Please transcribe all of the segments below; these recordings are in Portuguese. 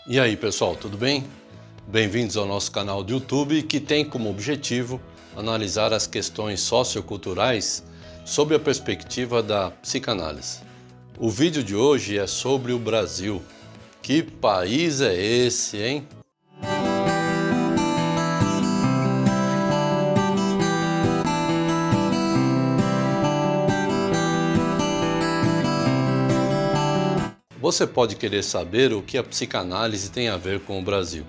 E aí pessoal, tudo bem? Bem-vindos ao nosso canal do YouTube que tem como objetivo analisar as questões socioculturais sob a perspectiva da psicanálise. O vídeo de hoje é sobre o Brasil. Que país é esse, hein? Você pode querer saber o que a psicanálise tem a ver com o Brasil.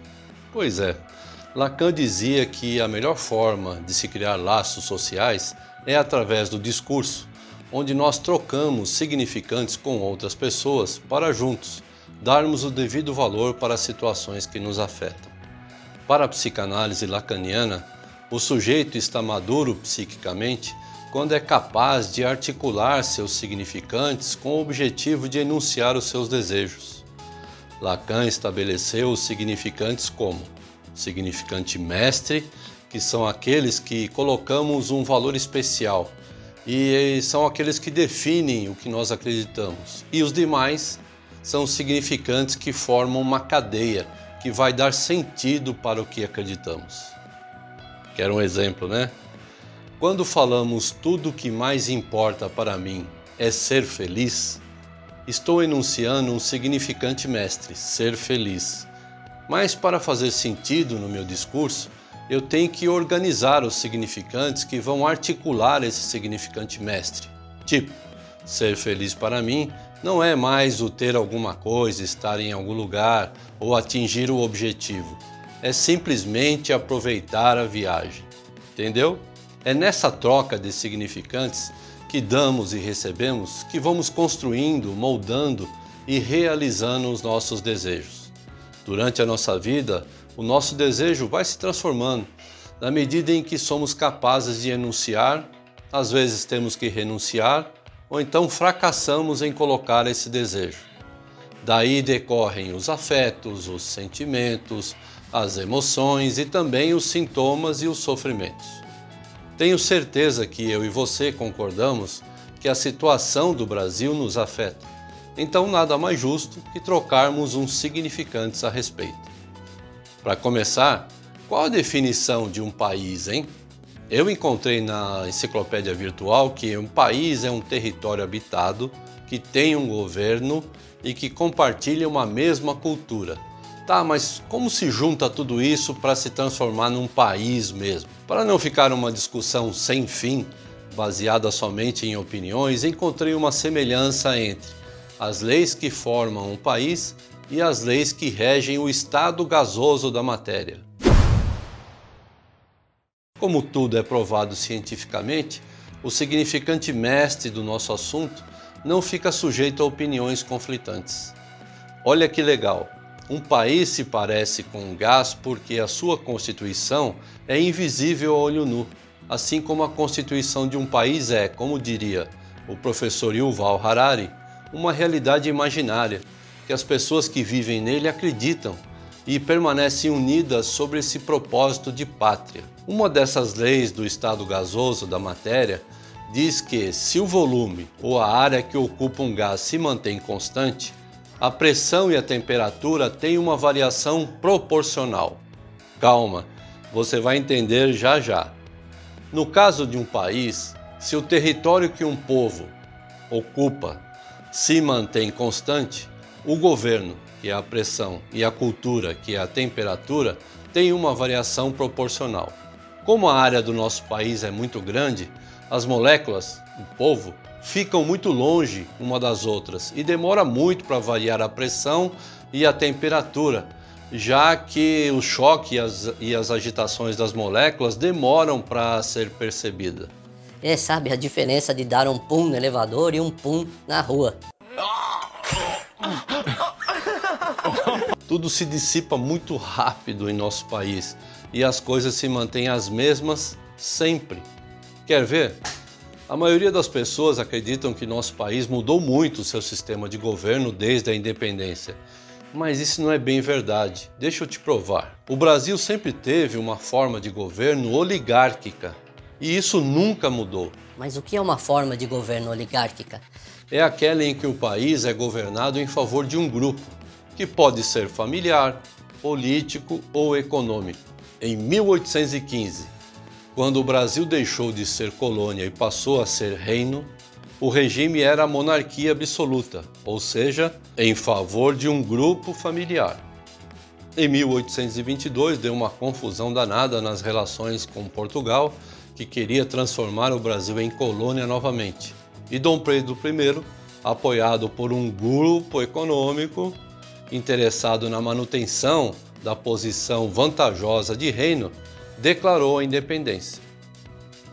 Pois é, Lacan dizia que a melhor forma de se criar laços sociais é através do discurso, onde nós trocamos significantes com outras pessoas para juntos darmos o devido valor para as situações que nos afetam. Para a psicanálise lacaniana, o sujeito está maduro psiquicamente quando é capaz de articular seus significantes com o objetivo de enunciar os seus desejos. Lacan estabeleceu os significantes como significante mestre, que são aqueles que colocamos um valor especial e são aqueles que definem o que nós acreditamos. E os demais são os significantes que formam uma cadeia que vai dar sentido para o que acreditamos. Quer um exemplo, né? Quando falamos tudo o que mais importa para mim é ser feliz, estou enunciando um significante mestre, ser feliz. Mas para fazer sentido no meu discurso, eu tenho que organizar os significantes que vão articular esse significante mestre. Tipo, ser feliz para mim não é mais o ter alguma coisa, estar em algum lugar ou atingir o objetivo. É simplesmente aproveitar a viagem. Entendeu? É nessa troca de significantes que damos e recebemos que vamos construindo, moldando e realizando os nossos desejos. Durante a nossa vida, o nosso desejo vai se transformando. Na medida em que somos capazes de enunciar, às vezes temos que renunciar ou então fracassamos em colocar esse desejo. Daí decorrem os afetos, os sentimentos, as emoções e também os sintomas e os sofrimentos. Tenho certeza que eu e você concordamos que a situação do Brasil nos afeta. Então nada mais justo que trocarmos uns significantes a respeito. Para começar, qual a definição de um país, hein? Eu encontrei na enciclopédia virtual que um país é um território habitado, que tem um governo e que compartilha uma mesma cultura. Tá, mas como se junta tudo isso para se transformar num país mesmo? Para não ficar uma discussão sem fim, baseada somente em opiniões, encontrei uma semelhança entre as leis que formam um país e as leis que regem o estado gasoso da matéria. Como tudo é provado cientificamente, o significante mestre do nosso assunto não fica sujeito a opiniões conflitantes. Olha que legal! Um país se parece com um gás porque a sua constituição é invisível a olho nu, assim como a constituição de um país é, como diria o professor Yuval Harari, uma realidade imaginária, que as pessoas que vivem nele acreditam e permanecem unidas sobre esse propósito de pátria. Uma dessas leis do estado gasoso da matéria diz que se o volume ou a área que ocupa um gás se mantém constante, a pressão e a temperatura têm uma variação proporcional. Calma, você vai entender já já. No caso de um país, se o território que um povo ocupa se mantém constante, o governo, que é a pressão, e a cultura, que é a temperatura, tem uma variação proporcional. Como a área do nosso país é muito grande, as moléculas, o povo, ficam muito longe uma das outras e demora muito para variar a pressão e a temperatura, já que o choque e as agitações das moléculas demoram para ser percebida. Sabe a diferença de dar um pum no elevador e um pum na rua? Tudo se dissipa muito rápido em nosso país e as coisas se mantêm as mesmas sempre. Quer ver? A maioria das pessoas acreditam que nosso país mudou muito o seu sistema de governo desde a independência. Mas isso não é bem verdade. Deixa eu te provar. O Brasil sempre teve uma forma de governo oligárquica e isso nunca mudou. Mas o que é uma forma de governo oligárquica? É aquela em que o país é governado em favor de um grupo. que pode ser familiar, político ou econômico. Em 1815, quando o Brasil deixou de ser colônia e passou a ser reino, o regime era a monarquia absoluta, ou seja, em favor de um grupo familiar. Em 1822, deu uma confusão danada nas relações com Portugal, que queria transformar o Brasil em colônia novamente. E Dom Pedro I, apoiado por um grupo econômico interessado na manutenção da posição vantajosa de reino, declarou a independência.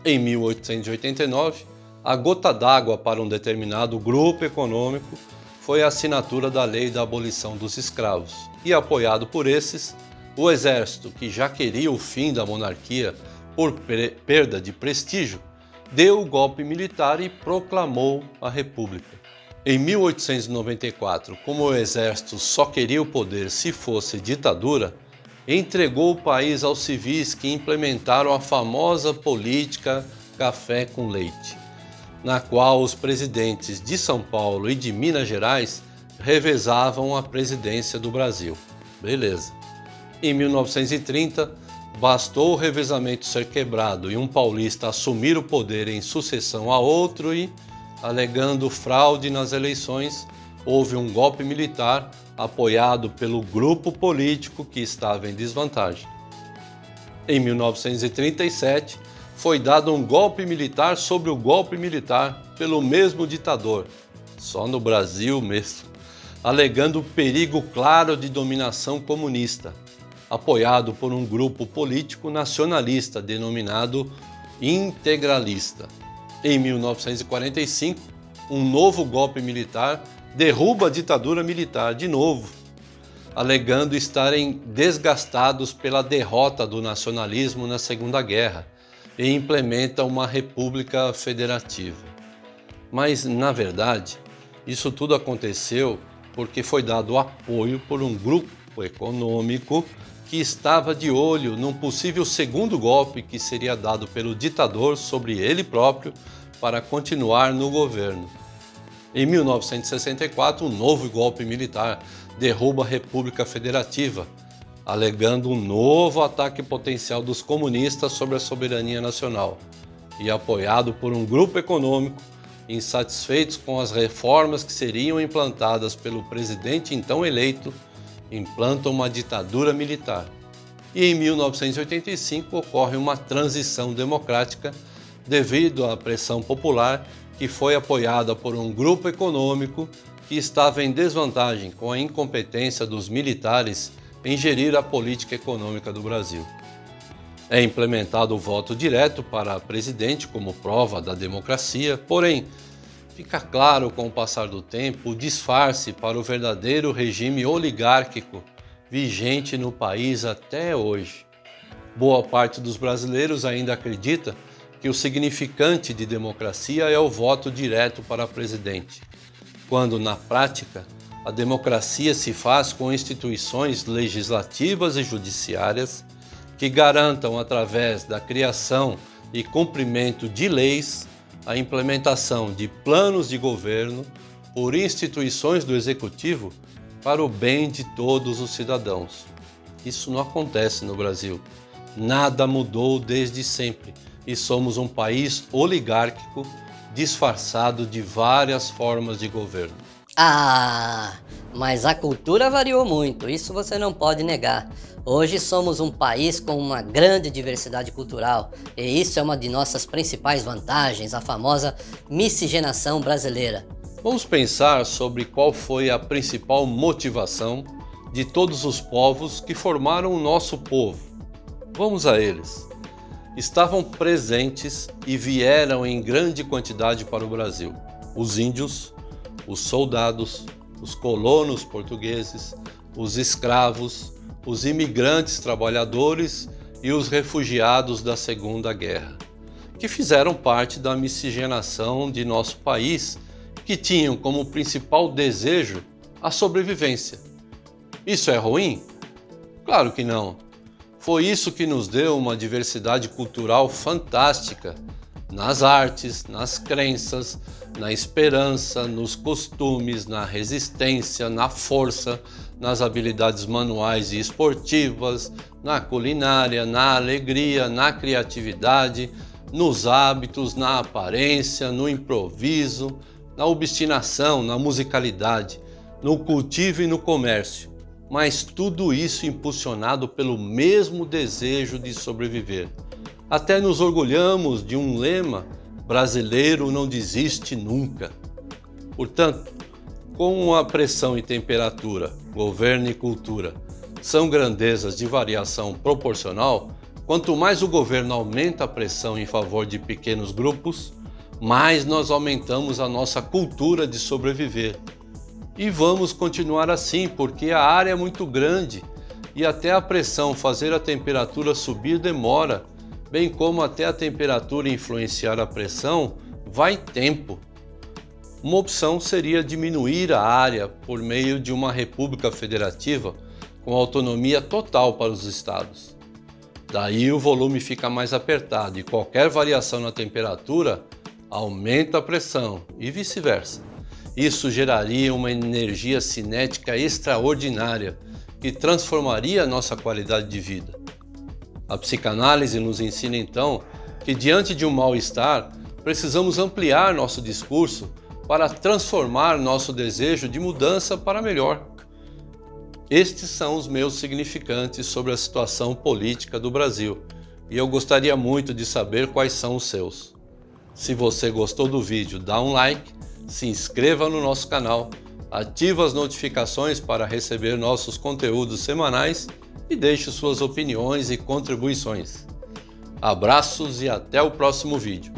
Em 1889, a gota d'água para um determinado grupo econômico foi a assinatura da Lei da Abolição dos Escravos, e apoiado por esses, o exército, que já queria o fim da monarquia por perda de prestígio, deu o golpe militar e proclamou a República. Em 1894, como o exército só queria o poder se fosse ditadura, entregou o país aos civis que implementaram a famosa política café com leite, na qual os presidentes de São Paulo e de Minas Gerais revezavam a presidência do Brasil. Beleza. Em 1930, bastou o revezamento ser quebrado e um paulista assumir o poder em sucessão a outro e, alegando fraude nas eleições, houve um golpe militar apoiado pelo grupo político que estava em desvantagem. Em 1937, foi dado um golpe militar sobre o golpe militar pelo mesmo ditador, só no Brasil mesmo, alegando o perigo claro de dominação comunista, apoiado por um grupo político nacionalista denominado integralista. Em 1945, um novo golpe militar derruba a ditadura militar de novo, alegando estarem desgastados pela derrota do nacionalismo na Segunda Guerra, e implementa uma república federativa. Mas, na verdade, isso tudo aconteceu porque foi dado apoio por um grupo econômico que estava de olho num possível segundo golpe que seria dado pelo ditador sobre ele próprio para continuar no governo. Em 1964, um novo golpe militar derruba a República Federativa, alegando um novo ataque potencial dos comunistas sobre a soberania nacional, e apoiado por um grupo econômico insatisfeitos com as reformas que seriam implantadas pelo presidente então eleito, implantam uma ditadura militar. E em 1985 ocorre uma transição democrática devido à pressão popular que foi apoiada por um grupo econômico que estava em desvantagem com a incompetência dos militares em gerir a política econômica do Brasil. É implementado o voto direto para presidente como prova da democracia, porém, fica claro com o passar do tempo o disfarce para o verdadeiro regime oligárquico vigente no país até hoje. Boa parte dos brasileiros ainda acredita que o significante de democracia é o voto direto para presidente, quando na prática a democracia se faz com instituições legislativas e judiciárias que garantam, através da criação e cumprimento de leis, a implementação de planos de governo por instituições do Executivo para o bem de todos os cidadãos. Isso não acontece no Brasil. Nada mudou desde sempre e somos um país oligárquico disfarçado de várias formas de governo. Ah, mas a cultura variou muito, isso você não pode negar. Hoje somos um país com uma grande diversidade cultural e isso é uma de nossas principais vantagens, a famosa miscigenação brasileira. Vamos pensar sobre qual foi a principal motivação de todos os povos que formaram o nosso povo. Vamos a eles. Estavam presentes e vieram em grande quantidade para o Brasil: os índios, os soldados, os colonos portugueses, os escravos, os imigrantes trabalhadores e os refugiados da Segunda Guerra, que fizeram parte da miscigenação de nosso país, que tinham como principal desejo a sobrevivência. Isso é ruim? Claro que não. Foi isso que nos deu uma diversidade cultural fantástica, nas artes, nas crenças, na esperança, nos costumes, na resistência, na força, nas habilidades manuais e esportivas, na culinária, na alegria, na criatividade, nos hábitos, na aparência, no improviso, na obstinação, na musicalidade, no cultivo e no comércio. Mas tudo isso impulsionado pelo mesmo desejo de sobreviver. Até nos orgulhamos de um lema: brasileiro não desiste nunca. Portanto, como a pressão e temperatura, governo e cultura são grandezas de variação proporcional, quanto mais o governo aumenta a pressão em favor de pequenos grupos, mais nós aumentamos a nossa cultura de sobreviver. E vamos continuar assim, porque a área é muito grande e até a pressão fazer a temperatura subir demora, bem como até a temperatura influenciar a pressão vai tempo. Uma opção seria diminuir a área por meio de uma república federativa com autonomia total para os estados. Daí o volume fica mais apertado e qualquer variação na temperatura aumenta a pressão e vice-versa. Isso geraria uma energia cinética extraordinária que transformaria a nossa qualidade de vida. A psicanálise nos ensina então que diante de um mal-estar precisamos ampliar nosso discurso para transformar nosso desejo de mudança para melhor. Estes são os meus significantes sobre a situação política do Brasil e eu gostaria muito de saber quais são os seus. Se você gostou do vídeo, dá um like, se inscreva no nosso canal, ative as notificações para receber nossos conteúdos semanais e deixe suas opiniões e contribuições. Abraços e até o próximo vídeo.